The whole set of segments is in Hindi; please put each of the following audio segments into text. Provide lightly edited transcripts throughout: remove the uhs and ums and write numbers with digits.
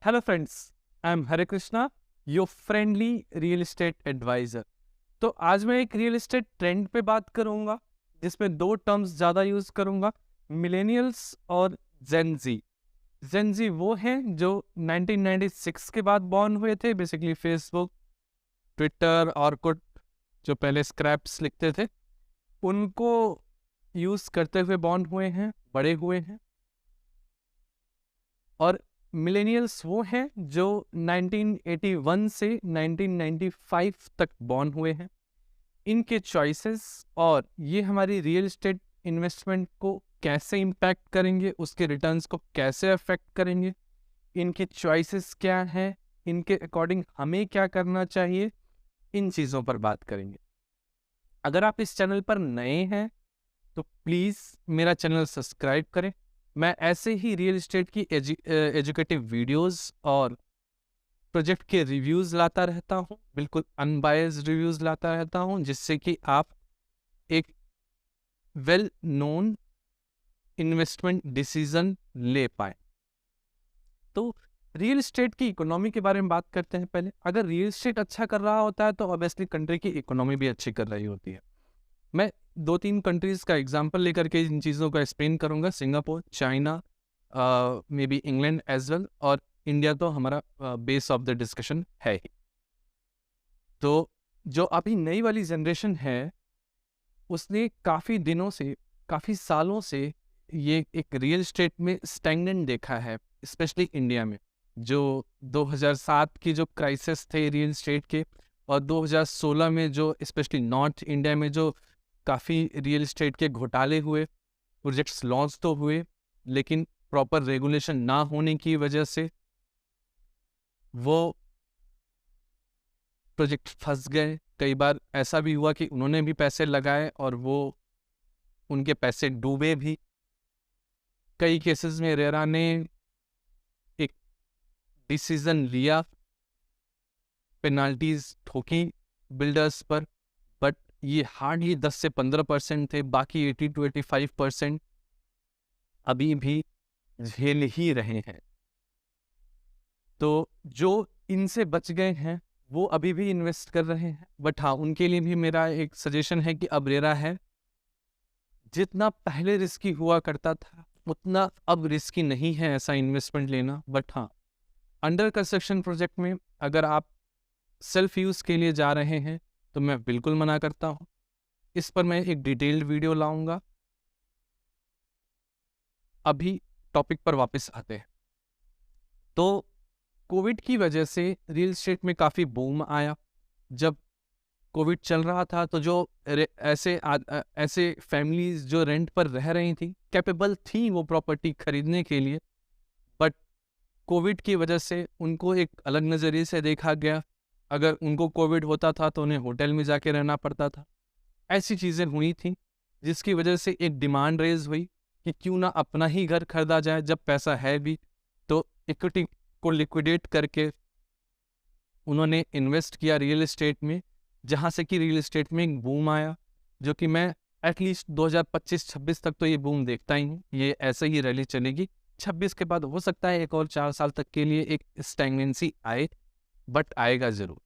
Hello friends, I am Hare Krishna, your friendly real estate advisor. तो आज मैं एक रियल एस्टेट ट्रेंड पे बात करूंगा जिसमें दो टर्म्स ज़्यादा यूज़ करूंगा, मिलेनियल्स और जेन जी। जेन जी वो हैं जो 1996 के बाद बॉर्न हुए थे, बेसिकली फेसबुक, ट्विटर, ऑरकुट जो पहले स्क्रैप्स लिखते थे उनको यूज़ करते हुए बॉर्न हुए हैं, बड़े हुए हैं। और मिलेनियल्स वो हैं जो 1981 से 1995 तक बॉर्न हुए हैं। इनके चॉइसेस और ये हमारी रियल एस्टेट इन्वेस्टमेंट को कैसे इम्पैक्ट करेंगे, उसके रिटर्न्स को कैसे अफेक्ट करेंगे, इनके चॉइसेस क्या हैं, इनके अकॉर्डिंग हमें क्या करना चाहिए, इन चीज़ों पर बात करेंगे। अगर आप इस चैनल पर नए हैं तो प्लीज़ मेरा चैनल सब्सक्राइब करें। मैं ऐसे ही रियल एस्टेट की एजुकेटिव वीडियोस और प्रोजेक्ट के रिव्यूज़ लाता रहता हूँ, बिल्कुल अनबायस्ड रिव्यूज़ लाता रहता हूँ, जिससे कि आप एक वेल नोन इन्वेस्टमेंट डिसीजन ले पाए। तो रियल एस्टेट की इकोनॉमी के बारे में बात करते हैं। पहले अगर रियल एस्टेट अच्छा कर रहा होता है तो ऑब्वियसली कंट्री की इकोनॉमी भी अच्छी कर रही होती है। मैं 2-3 कंट्रीज़ का एग्जांपल लेकर के इन चीज़ों को एक्सप्लेन करूंगा। Singapore, China, may be England as well, और इंडिया तो हमारा बेस ऑफ द डिस्कशन है ही। तो जो अभी नई वाली जनरेशन है उसने काफ़ी दिनों से, काफ़ी सालों से ये एक रियल एस्टेट में स्टैग्नेंट देखा है, स्पेशली इंडिया में। जो 2007 की जो क्राइसिस थे रियल एस्टेट के, और 2016 में जो स्पेशली नॉर्थ इंडिया में जो काफ़ी रियल एस्टेट के घोटाले हुए, प्रोजेक्ट्स लॉन्च तो हुए लेकिन प्रॉपर रेगुलेशन ना होने की वजह से वो प्रोजेक्ट फंस गए। कई बार ऐसा भी हुआ कि उन्होंने भी पैसे लगाए और वो उनके पैसे डूबे भी। कई केसेस में रेरा ने एक डिसीजन लिया, पेनाल्टीज ठोकी बिल्डर्स पर, बट ये हार्डली 10 से 15% थे, बाकी 80 to 85% अभी भी झेल ही रहे हैं। तो जो इनसे बच गए हैं वो अभी भी इन्वेस्ट कर रहे हैं, बट हाँ, उनके लिए भी मेरा एक सजेशन है कि अब रेरा है, जितना पहले रिस्की हुआ करता था उतना अब रिस्की नहीं है ऐसा इन्वेस्टमेंट लेना। बट हाँ, अंडर कंस्ट्रक्शन प्रोजेक्ट में अगर आप सेल्फ यूज़ के लिए जा रहे हैं तो मैं बिल्कुल मना करता हूँ। इस पर मैं एक डिटेल्ड वीडियो लाऊंगा। अभी टॉपिक पर वापस आते हैं। तो कोविड की वजह से रियल एस्टेट में काफ़ी बूम आया। जब कोविड चल रहा था तो जो ऐसे फैमिलीज जो रेंट पर रह रही थी, कैपेबल थी वो प्रॉपर्टी खरीदने के लिए, बट कोविड की वजह से उनको एक अलग नज़रिए से देखा गया। अगर उनको कोविड होता था तो उन्हें होटल में जाके रहना पड़ता था। ऐसी चीज़ें हुई थी जिसकी वजह से एक डिमांड रेज हुई कि क्यों ना अपना ही घर खरीदा जाए जब पैसा है भी। तो इक्विटी को लिक्विडेट करके उन्होंने इन्वेस्ट किया रियल एस्टेट में, जहाँ से कि रियल एस्टेट में एक बूम आया, जो कि मैं एटलीस्ट 2025-26 तक तो ये बूम देखता ही हूँ। ये ऐसे ही रैली चलेगी। 26 के बाद हो सकता है एक और 4 साल तक के लिए एक स्टैग्नेंसी आए, बट आएगा ज़रूर।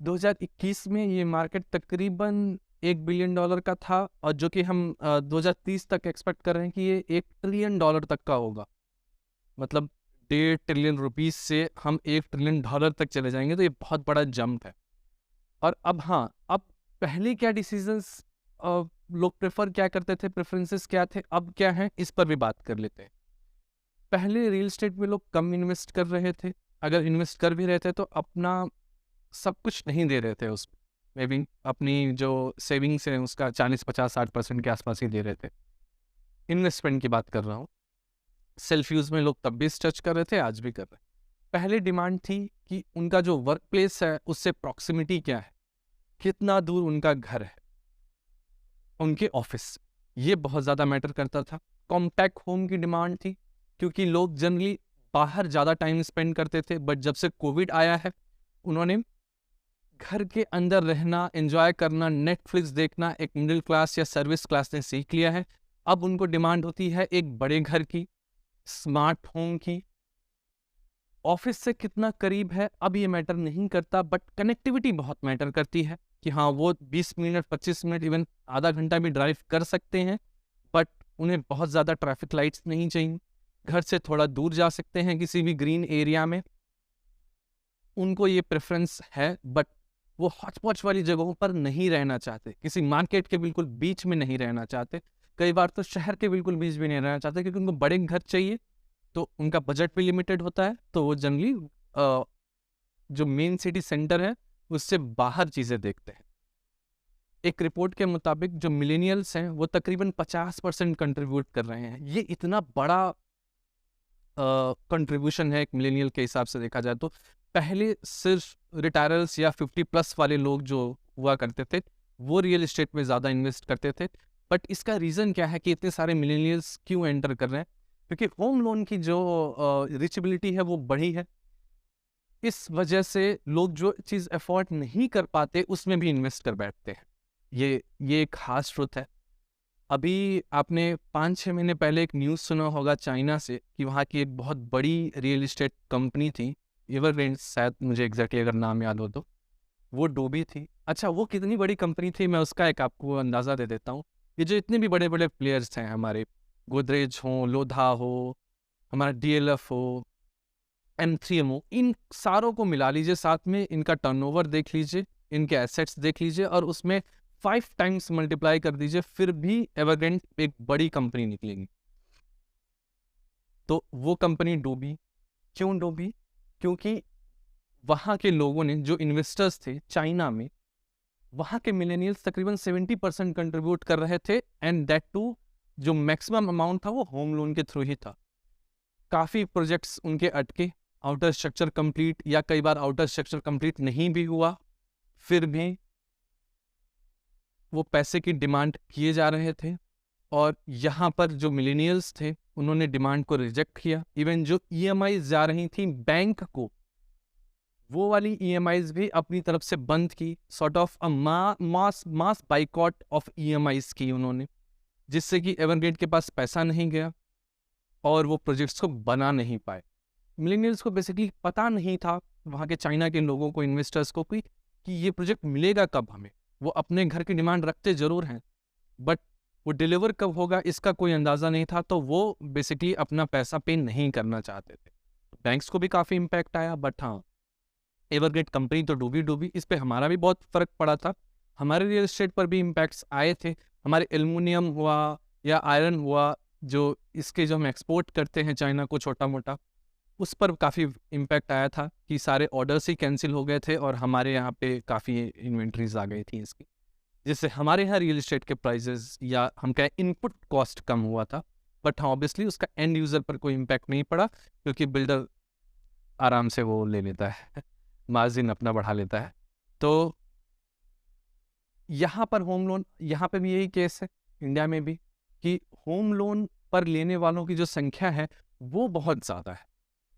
2021 में ये मार्केट तकरीबन $1 बिलियन का था, और जो कि हम 2030 तक एक्सपेक्ट कर रहे हैं कि ये $1 ट्रिलियन तक का होगा। मतलब 1.5 ट्रिलियन रुपीस से हम $1 ट्रिलियन तक चले जाएंगे। तो ये बहुत बड़ा जंप है। और अब हाँ, अब पहले क्या डिसीजंस लोग प्रेफर क्या करते थे, प्रेफरेंसेस क्या थे, अब क्या है, इस पर भी बात कर लेते हैं। पहले रियल एस्टेट में लोग कम इन्वेस्ट कर रहे थे, अगर इन्वेस्ट कर भी रहे थे तो अपना सब कुछ नहीं दे रहे थे उसमें, मे बी अपनी जो सेविंग्स है उसका 40-50-60% के आसपास ही दे रहे थे। इन्वेस्टमेंट की बात कर रहा हूँ। सेल्फ यूज़ में लोग तब भी टच कर रहे थे, आज भी कर रहे हैं। पहले डिमांड थी कि उनका जो वर्क प्लेस है उससे प्रॉक्सिमिटी क्या है, कितना दूर उनका घर है उनके ऑफिस, ये बहुत ज़्यादा मैटर करता था। कॉम्पैक्ट होम की डिमांड थी, क्योंकि लोग जनरली बाहर ज़्यादा टाइम स्पेंड करते थे, बट जब से कोविड आया है उन्होंने घर के अंदर रहना, एंजॉय करना, नेटफ्लिक्स देखना एक मिडिल क्लास या सर्विस क्लास ने सीख लिया है। अब उनको डिमांड होती है एक बड़े घर की, स्मार्ट होम की, ऑफिस से कितना करीब है अब ये मैटर नहीं करता, बट कनेक्टिविटी बहुत मैटर करती है कि हाँ वो 20 मिनट 25 मिनट इवन आधा घंटा भी ड्राइव कर सकते हैं, बट उन्हें बहुत ज़्यादा ट्रैफिक लाइट्स नहीं चाहिए। घर से थोड़ा दूर जा सकते हैं किसी भी ग्रीन एरिया में, उनको ये प्रेफरेंस है, बट वो हॉच-पॉच वाली जगहों पर नहीं रहना चाहते, किसी मार्केट के बिल्कुल बीच में नहीं रहना चाहते, कई बार तो शहर के बिल्कुल बीच में नहीं रहना चाहते, क्योंकि उनको बड़े घर चाहिए, तो उनका बजट भी लिमिटेड होता है, तो वो जनरली जो मेन सिटी सेंटर है उससे बाहर चीज़ें देखते हैं। एक रिपोर्ट के मुताबिक जो मिलेनियल्स हैं वो तकरीबन 50% कंट्रीब्यूट कर रहे हैं। ये इतना बड़ा कंट्रीब्यूशन है एक मिलेनियल के हिसाब से देखा जाए तो। पहले सिर्फ रिटायरर्स या 50+ वाले लोग जो हुआ करते थे वो रियल एस्टेट में ज़्यादा इन्वेस्ट करते थे, बट इसका रीज़न क्या है कि इतने सारे मिलेनियल्स क्यों एंटर कर रहे हैं? क्योंकि होम लोन की जो रिचेबिलिटी है वो बढ़ी है। इस वजह से लोग जो चीज़ अफोर्ड नहीं कर पाते उसमें भी इन्वेस्ट कर बैठते हैं। ये एक खास ट्रुथ है। अभी आपने 5-6 महीने पहले एक न्यूज़ सुना होगा चाइना से कि वहाँ की एक बहुत बड़ी रियल एस्टेट कंपनी थी, एवरग्रीन शायद, मुझे एग्जैक्टली अगर नाम याद हो तो, वो डूबी थी। अच्छा, वो कितनी बड़ी कंपनी थी मैं उसका एक आपको अंदाज़ा दे देता हूँ। ये जो इतने भी बड़े बड़े प्लेयर्स हैं हमारे, गोदरेज हो, लोधा हो, हमारा DLF हो, M3M हो, इन सारों को मिला लीजिए साथ में, इनका टर्नओवर देख लीजिए, इनके एसेट्स देख लीजिए और उसमें 5 टाइम्स मल्टीप्लाई कर दीजिए, फिर भी एवरग्रीन एक बड़ी कंपनी निकलेगी। तो वो कंपनी डूबी। क्यों डूबी? क्योंकि वहाँ के लोगों ने, जो इन्वेस्टर्स थे चाइना में, वहाँ के मिलेनियल्स तकरीबन 70% कंट्रीब्यूट कर रहे थे, एंड दैट टू जो मैक्सिमम अमाउंट था वो होम लोन के थ्रू ही था। काफ़ी प्रोजेक्ट्स उनके अटके, आउटर स्ट्रक्चर कंप्लीट, या कई बार आउटर स्ट्रक्चर कंप्लीट नहीं भी हुआ, फिर भी वो पैसे की डिमांड किए जा रहे थे। और यहाँ पर जो मिलेनियल्स थे उन्होंने डिमांड को रिजेक्ट किया। इवन जो EMIs जा रही थी बैंक को, वो वाली EMIs भी अपनी तरफ से बंद की। Sort of a mass boycott of EMIs की उन्होंने, जिससे कि एवरग्रीन के पास पैसा नहीं गया और वो प्रोजेक्ट्स को बना नहीं पाए। मिलेनियल्स को बेसिकली पता नहीं था, वहाँ के चाइना के लोगों को, इन्वेस्टर्स को, कि ये प्रोजेक्ट मिलेगा कब हमें। वो अपने घर की डिमांड रखते ज़रूर हैं, बट वो डिलीवर कब होगा इसका कोई अंदाज़ा नहीं था, तो वो बेसिकली अपना पैसा पे नहीं करना चाहते थे। बैंक्स को भी काफ़ी इम्पैक्ट आया, बट हाँ, एवरग्रीन कंपनी तो डूबी। इस पे हमारा भी बहुत फ़र्क पड़ा था। हमारे रियल एस्टेट पर भी इम्पैक्ट्स आए थे। हमारे एल्युमिनियम हुआ या आयरन हुआ, जो इसके जो हम एक्सपोर्ट करते हैं चाइना को छोटा मोटा, उस पर काफ़ी इम्पैक्ट आया था कि सारे ऑर्डर्स ही कैंसिल हो गए थे और हमारे यहाँ पे काफ़ी इन्वेंट्रीज आ गई थी इसकी, जिससे हमारे यहाँ रियल एस्टेट के प्राइजेस, या हम कहें इनपुट कॉस्ट, कम हुआ था। बट हाँ, ऑब्वियसली उसका एंड यूज़र पर कोई इम्पैक्ट नहीं पड़ा, क्योंकि बिल्डर आराम से वो ले लेता है मार्जिन अपना बढ़ा लेता है। तो यहाँ पर होम लोन, यहाँ पे भी यही केस है इंडिया में भी, कि होम लोन पर लेने वालों की जो संख्या है वो बहुत ज़्यादा है।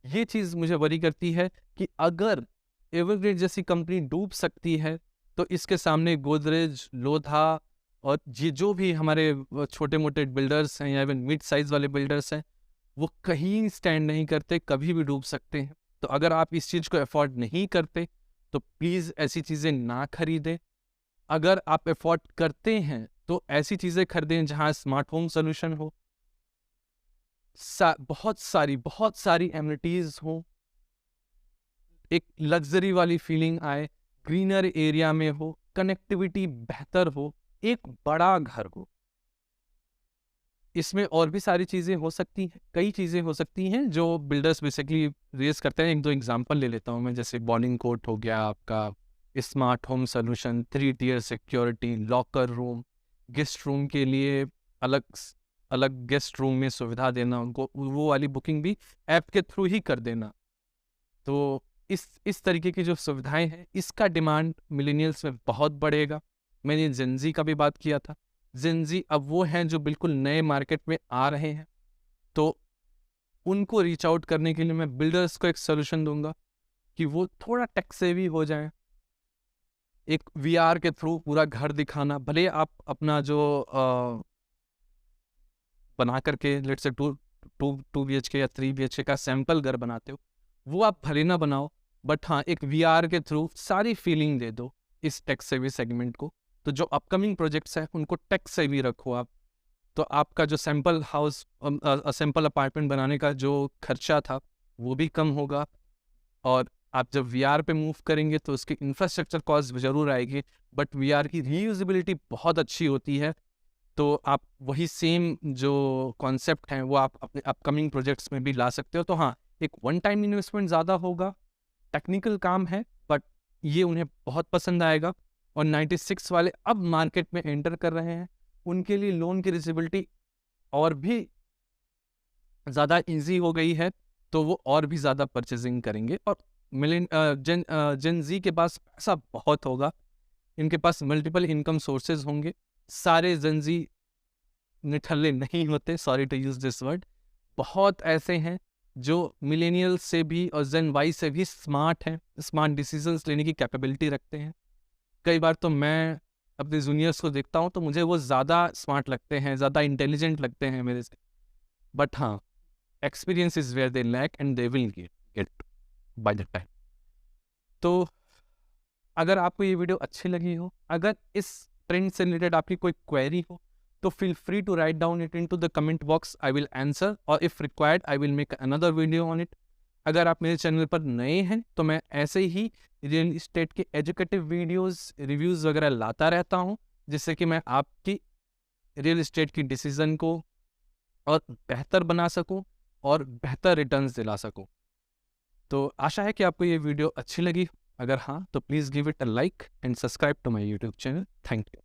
ये चीज़ मुझे वरी करती है कि अगर एवरग्रीन जैसी कंपनी डूब सकती है, तो इसके सामने गोदरेज, लोधा और ये जो भी हमारे छोटे मोटे बिल्डर्स हैं या इवन मिड साइज वाले बिल्डर्स हैं, वो कहीं स्टैंड नहीं करते, कभी भी डूब सकते हैं। तो अगर आप इस चीज़ को अफोर्ड नहीं करते तो प्लीज़ ऐसी चीज़ें ना खरीदें। अगर आप अफोर्ड करते हैं तो ऐसी चीज़ें खरीदें जहाँ स्मार्ट होम सोल्यूशन हो, बहुत सारी एमिनिटीज़ हो, एक लग्जरी वाली फीलिंग आए, ग्रीनर एरिया में हो, कनेक्टिविटी बेहतर हो, एक बड़ा घर हो। इसमें और भी सारी चीज़ें हो सकती हैं, कई चीज़ें हो सकती हैं जो बिल्डर्स बेसिकली रेज करते हैं। 1-2 एग्जांपल ले लेता हूँ मैं, जैसे बॉर्निंग कोट हो गया आपका, smart home solution, 3 tier security, locker room, guest room के लिए अलग अलग गेस्ट रूम में सुविधा देना उनको, वो वाली बुकिंग भी ऐप के थ्रू ही कर देना। तो इस तरीके की जो सुविधाएं हैं, इसका डिमांड मिलेनियल्स में बहुत बढ़ेगा। मैंने जेनजी का भी बात किया था। जेनजी अब वो हैं जो बिल्कुल नए मार्केट में आ रहे हैं, तो उनको रीच आउट करने के लिए मैं बिल्डर्स को एक सोल्यूशन दूंगा कि वो थोड़ा टेक सेवी हो जाए। एक VR के थ्रू पूरा घर दिखाना, भले आप अपना जो बना करके लेट्स से 2 BHK या 3 BHK का सैंपल घर बनाते हो, वो आप भले ना बनाओ, बट हाँ एक वीआर के थ्रू सारी फीलिंग दे दो इस टेक सेवी सेगमेंट को। तो जो अपकमिंग प्रोजेक्ट्स हैं उनको टेक सेवी रखो आप। तो आपका जो सैम्पल हाउस सैम्पल अपार्टमेंट बनाने का जो खर्चा था वो भी कम होगा, और आप जब वीआर पे मूव करेंगे तो उसकी इंफ्रास्ट्रक्चर कॉस्ट ज़रूर आएगी, बट वीआर की रीयूजेबिलिटी बहुत अच्छी होती है। तो आप वही सेम जो कॉन्सेप्ट हैं वो आप अपने अपकमिंग प्रोजेक्ट्स में भी ला सकते हो। तो हाँ, एक वन टाइम इन्वेस्टमेंट ज़्यादा होगा, टेक्निकल काम है, बट ये उन्हें बहुत पसंद आएगा। और 96 वाले अब मार्केट में एंटर कर रहे हैं, उनके लिए लोन की रिजिबिलिटी और भी ज़्यादा इजी हो गई है, तो वो और भी ज़्यादा परचेजिंग करेंगे। और जेन जी के पास पैसा बहुत होगा, इनके पास मल्टीपल इनकम सोर्सेज होंगे। सारे जेन जी निठल्ले नहीं होते, sorry to use this word. बहुत ऐसे हैं जो मिलेनियल से भी और जेन वाई से भी स्मार्ट हैं, स्मार्ट डिसीजंस लेने की कैपेबिलिटी रखते हैं। कई बार तो मैं अपने जूनियर्स को देखता हूँ तो मुझे वो ज़्यादा स्मार्ट लगते हैं, ज़्यादा इंटेलिजेंट लगते हैं मेरे से। बट हाँ, experience is where they lack and they will get by the time. तो अगर आपको ये वीडियो अच्छी लगी हो, अगर इस ट्रेंड से रिलेटेड आपकी कोई क्वेरी हो, तो feel free to write down it into the comment box. I will answer, और if required I will make another video on it. अगर आप मेरे चैनल पर नए हैं तो मैं ऐसे ही रियल इस्टेट के एजुकेटिव वीडियोस, रिव्यूज़ वगैरह लाता रहता हूँ, जिससे कि मैं आपकी रियल इस्टेट की डिसीजन को और बेहतर बना सकूँ और बेहतर रिटर्न्स दिला सकूँ। तो आशा है कि आपको ये वीडियो अच्छी लगी। अगर हाँ, तो please give it a like and subscribe to my YouTube channel. Thank you.